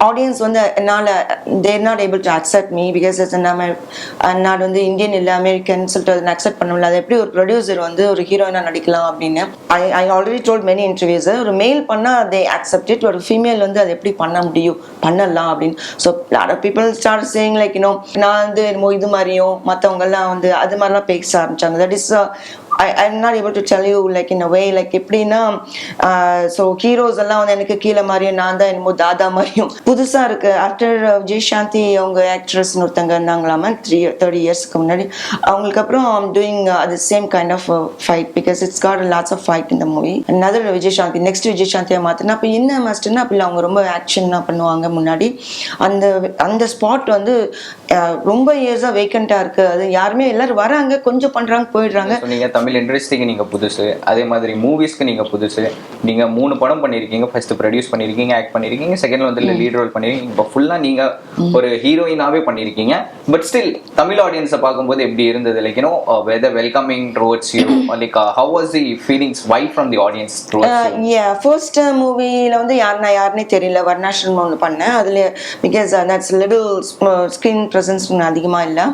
Audience வந்து என்னால் தேர் not able to accept me because நம்ம நான் வந்து இந்தியன் இல்லை அமெரிக்கன் சொல்லிட்டு அதை அக்செப்ட் பண்ண முடியல. அது எப்படி ஒரு ப்ரொடியூசர் வந்து ஒரு ஹீரோயினாக நடிக்கலாம் அப்படின்னு I already told many interviews. ஒரு மேல் பண்ணால் தே அக்செப்ட் இட், ஒரு ஃபீமேல் வந்து அதை எப்படி பண்ண முடியும் பண்ணலாம் அப்படின்னு. So lot of people start saying like நான் வந்து இது மாதிரியும் மற்றவங்கெல்லாம் வந்து அது மாதிரிலாம் பேச ஆரம்பிச்சாங்க. That is I'm not able to tell you like in a way like எப்படின்னா ஸோ ஹீரோஸ் எல்லாம் வந்து எனக்கு கீழே மாதிரியும் நான் தான் என்னமோ தாதா மாதிரியும் புதுசாக இருக்கு. ஆஃப்டர் விஜய் சாந்தி அவங்க ஆக்ட்ரஸ்னு ஒருத்தங்க இருந்தாங்களாமா 30 இயர்ஸ்க்கு முன்னாடி. அவங்களுக்கு அப்புறம் டூயிங் அது same kind of fight because it's got lots of fight இந்த மூவி. another விஜய் சாந்தி நெக்ஸ்ட் விஜய் சாந்தியாக மாற்றினா அப்போ என்ன மாஸ்டர்னா அப்படி அவங்க ரொம்ப ஆக்ஷன்லாம் பண்ணுவாங்க முன்னாடி. அந்த ஸ்பாட் வந்து ரொம்ப இயர்ஸாக வேக்கண்ட்டாக இருக்குது. அது யாருமே எல்லாரும் வராங்க கொஞ்சம் பண்ணுறாங்க போயிடுறாங்க. தமிழ் இண்டஸ்ட்ரிக்கு நீங்கள் புதுசு, அதே மாதிரி மூவிஸ்க்கு நீங்கள் புதுசு. நீங்கள் 3 படம் பண்ணியிருக்கீங்க, ஃபர்ஸ்ட் ப்ரொடியூஸ் பண்ணியிருக்கீங்க, ஆக்ட் பண்ணியிருக்கீங்க, செகண்ட் வந்து லீட் ரோல் பண்ணியிருக்கீங்க, இப்போ ஃபுல்லாக நீங்கள் ஒரு ஹீரோயினாகவே பண்ணியிருக்கீங்க. பட் ஸ்டில் தமிழ் ஆடியன்ஸை பார்க்கும்போது எப்படி இருந்தது? Like whether welcoming towards you, like how was the feelings vibe from the audience towards you? First மூவியில் வந்து யாருன்னே தெரியல, வர்ணாசிரமம் ஒன்று பண்ணேன். அதில் because that's little screen presence அதிகமாக இல்லை,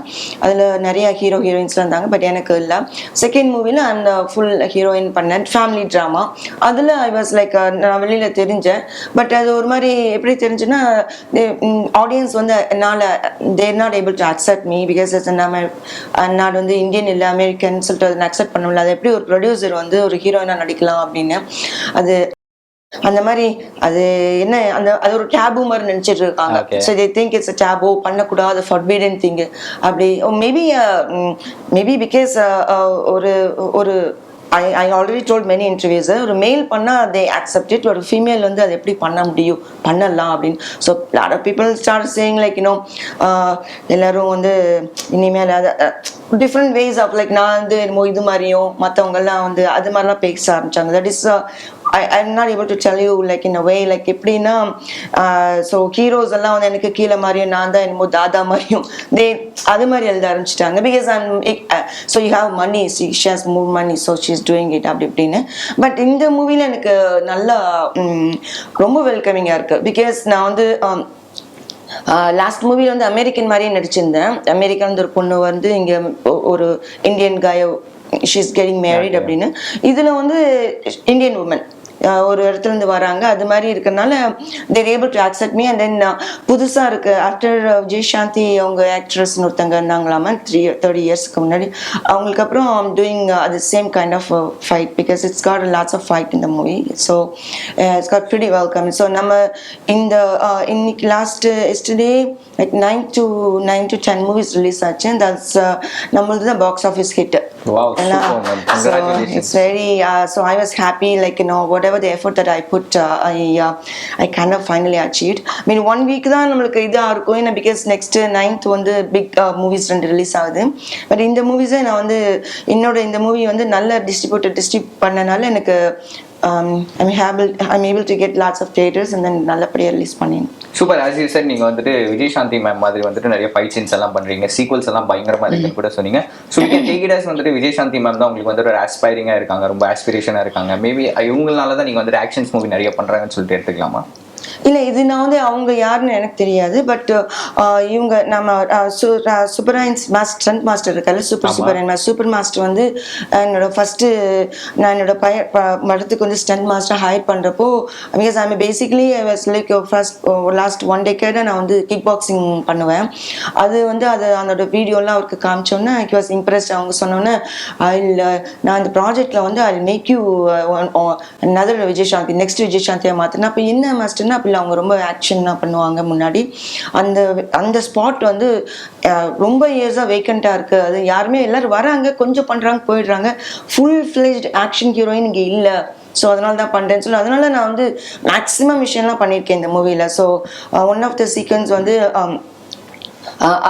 அதில் நிறைய ஹீரோயின்ஸ்லாம் இருந்தாங்க, பட் எனக்கு இல்லை. செகண்ட் மூவியில் அந்த ஃபுல் ஹீரோயின் பண்ணேன், ஃபேமிலி ட்ராமா. அதில் ஐ வாஸ் லைக் நான் வெளியில் தெரிஞ்சேன். பட் அது ஒரு மாதிரி எப்படி தெரிஞ்சுன்னா ஆடியன்ஸ் வந்து என்னால் தேர் not able to accept me because நான் வந்து இந்தியன் இல்லை அமெரிக்கன் சொல்லிட்டு அதை அக்செப்ட் பண்ண முடியல. அது எப்படி ஒரு ப்ரொடியூசர் வந்து ஒரு ஹீரோயினாக நடிக்கலாம் அப்படின்னு அது அந்த மாதிரி அது என்ன அது ஒரு டேபு மாதிரி நினைச்சிட்டு இருக்காங்க. So they think it's a tab, பண்ணக்கூடாது, ஃபர்பிடன் திங் அப்படி. மேபி பிகாஸ் ஒரு I already told many interviews ஒரு மேல் பண்ணால் they accept it, ஒரு ஃபீமேல் வந்து அதை எப்படி பண்ண முடியும் பண்ணலாம் அப்படின்னு. So lot of people start saying like எல்லாரும் வந்து இனிமேல் அதை டிஃப்ரெண்ட் வேஸ் ஆஃப் லைக் நான் வந்து என்னமோ இது மாதிரியும் மற்றவங்கெல்லாம் வந்து அது மாதிரிலாம் பேச ஆரம்பிச்சாங்க. That is I'm not able to tell you like in a way like எப்படின்னா ஸோ ஹீரோஸ் எல்லாம் வந்து எனக்கு கீழே மாதிரியும் நான் தான் என்னமோ தாதா மாதிரியும் அது மாதிரி எழுத ஆரம்பிச்சிட்டாங்க. Because so you have money, she has more money so she's doing it அப்படி இப்படின்னு. பட் இந்த மூவியில் எனக்கு நல்லா ரொம்ப வெல்கமிங்காக இருக்குது. பிகாஸ் நான் வந்து லாஸ்ட் மூவியில் வந்து அமெரிக்கன் மாதிரியே நடிச்சிருந்தேன். அமெரிக்கா வந்து ஒரு பொண்ணு வந்து இங்கே ஒரு இந்தியன் காய ஷீஸ் கெட்டிங் மேரிட் அப்படின்னு. இதில் வந்து இந்தியன் உமன் ஒரு இடத்துல இருந்து வராங்க, அது மாதிரி இருக்கிறதுனால they're able to accept me. And then புதுசாக இருக்கு. ஆஃப்டர் விஜய் சாந்தி அவங்க ஆக்ட்ரஸ்னு ஒருத்தங்க இருந்தாங்களாமா 30 இயர்ஸ்க்கு முன்னாடி. அவங்களுக்கு அப்புறம் டூயிங் அது same kind of fight because it's got lots of fight இந்த மூவி. So it's got pretty welcome. ஸோ நம்ம இன்னைக்கு last yesterday like 9 to 10 movies release ஆச்சு. தட்ஸ் நம்மளது தான் box office hit. Wow, super, man. Congratulations. So it's very so I was happy, like whatever the effort that I put I kind of finally achieved. I mean 1 week தான் நம்மளுக்கு இதா இருக்கும் because next 9th வந்து big movies 2 release ஆகுது. But இந்த மூவிஸை நான் வந்து இந்த மூவி வந்து நல்ல டிஸ்ட்ரிபியூட் பண்ணனால எனக்கு I'm able to get lots of theaters and then நல்லபடியாக ரிலீஸ் பண்ணேன். சூப்பர். ஆஸ் யூ செட் நீங்கள் வந்துட்டு விஜய் சாந்தி மேம் மாதிரி வந்துட்டு நிறைய ஃபைட் சீன்ஸ் எல்லாம் பண்ணுறீங்க, சீக்வல்ஸ் எல்லாம் பயங்கரமாக இருக்குன்னு கூட சொன்னீங்க. So we can take it as வந்துட்டு விஜய் சாந்தி மேம் தான் உங்களுக்கு வந்துட்டு ஒரு ஆஸ்பைரிங்காக இருக்காங்க, ரொம்ப ஆஸ்பிரேஷனாக இருக்காங்க. மேபி இவங்களால தான் நீங்கள் வந்துட்டு ஆக்ஷன்ஸ் மூவி நிறைய பண்ணுறாங்கன்னு சொல்லிட்டு எடுத்துக்கலாமா? இல்லை, இது நான் வந்து அவங்க யாருன்னு எனக்கு தெரியாது. பட் இவங்க நம்ம சூப்பராயன்ஸ் ஸ்டண்ட் மாஸ்டர் இருக்காரு, சூப்பர் மாஸ்டர் வந்து என்னோட ஃபஸ்ட்டு நான் என்னோட மடத்துக்கு வந்து ஸ்டண்ட் மாஸ்டர் ஹையர் பண்ணுறப்போ because I basically I was like first last 1 decade நான் வந்து கிக் பாக்ஸிங் பண்ணுவேன். அது வந்து அதோட வீடியோலாம் அவருக்கு காமிச்சோன்னே ஐ வாஸ் இம்ப்ரெஸ்ட். அவங்க சொன்னோன்னே நான் அந்த ப்ராஜெக்டில் வந்து I make you another Vijay Shanti next Vijay சாந்தியாக மாற்றினா. அப்போ என்ன மாஸ்டர்னா அப்படி அவங்க ரொம்ப ஆக்ஷன்லாம் பண்ணுவாங்க முன்னாடி. அந்த ஸ்பாட் வந்து ரொம்ப இயர்ஸாக வேக்கண்ட்டாக இருக்குது. அது யாருமே எல்லாரும் வராங்க கொஞ்சம் பண்ணுறாங்க போயிடுறாங்க. ஃபுல் ஃப்ளெஜ்ட் ஆக்ஷன் ஹீரோயின் இங்கே இல்லை. ஸோ அதனால தான் பண்ணுறேன்னு சொல்லி அதனால நான் வந்து மேக்ஸிமம் விஷயம்லாம் பண்ணியிருக்கேன் இந்த மூவியில். So one of the sequence வந்து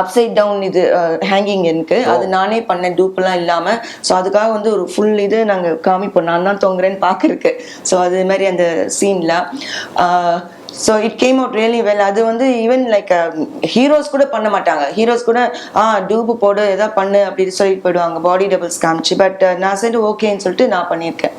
அப்சைட் டவுன் இது ஹேங்கிங் எனக்கு அது நானே பண்ணேன், டூப்பெல்லாம் இல்லாமல். ஸோ அதுக்காக வந்து ஒரு ஃபுல் இது நாங்கள் காமிப்போம், நான் தான் தொங்குறேன்னு பார்க்குறக்கு. ஸோ அது மாதிரி அந்த சீனில் so it came out really well. அது வந்து ஈவன் லைக் ஹீரோஸ் கூட பண்ண மாட்டாங்க. ஹீரோஸ் கூட டூப்பு போடு எதாவது பண்ணு அப்படின்னு சொல்லிட்டு போயிடுவாங்க பாடி டபுள்ஸ் காமிச்சு. பட் நான் சரி ஓகேன்னு சொல்லிட்டு நான் பண்ணியிருக்கேன்.